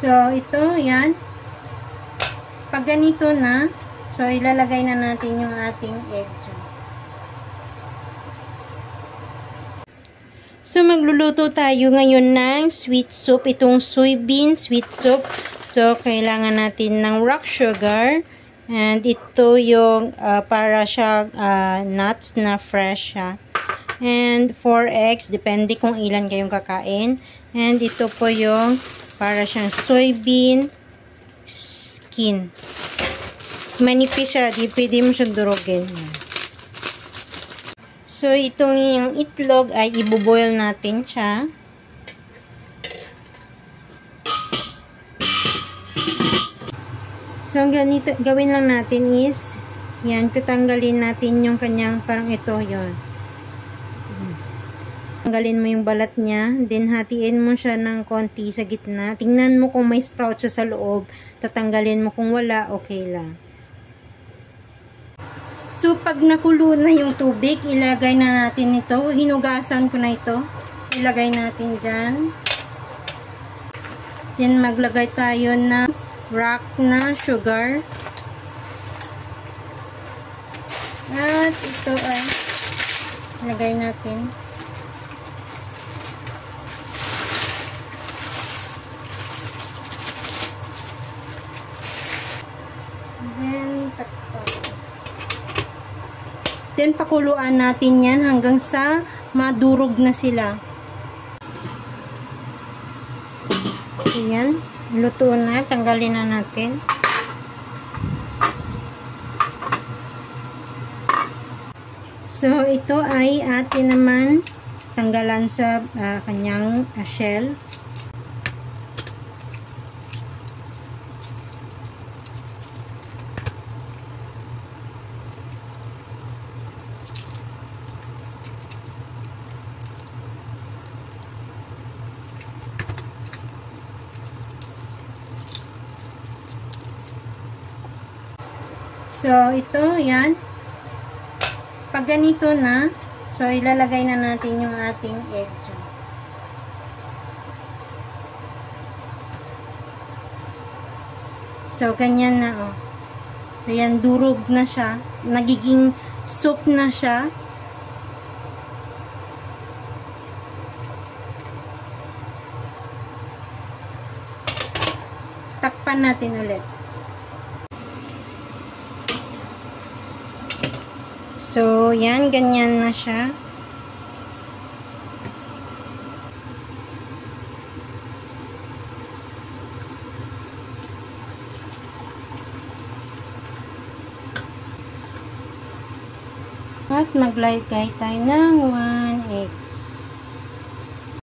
So, ito, yan. Pag ganito na, so, ilalagay na natin yung ating egg dyan. So, magluluto tayo ngayon ng sweet soup. Itong soybean sweet soup. So, kailangan natin ng rock sugar. And ito yung para siya nuts na fresh ha. And 4 eggs, depende kung ilan kayong kakain. And ito po yung para siyang soybean skin. Manipis siya, di pwede mo siyang durugin. So, itong yung itlog ay ibuboil natin siya. So, ang ganito, gawin lang natin is, yan, kutanggalin natin yung kanyang, parang ito, yon. Tanggalin mo yung balat niya, then hatiin mo siya ng konti sa gitna. Tingnan mo kung may sprout siya sa loob, tatanggalin mo, kung wala, okay lang. So, pag nakulo na yung tubig, ilagay na natin ito. Hinugasan ko na ito. Ilagay natin dyan. Then, maglagay tayo ng rock na sugar. At ito ay ilagay natin. Then, pakuluan natin yan hanggang sa madurog na sila. Ayan. Luto na. Tanggalin na natin. So, ito ay atin naman tanggalan sa kanyang shell. So, ito, yan. Pag ganito na, so, ilalagay na natin yung ating egg dyan. So, ganyan na, oh. So, yan, durog na siya. Nagiging soup na siya. Takpan natin ulit. So, yan, ganyan na siya. At maglagay tayo ng 1 egg.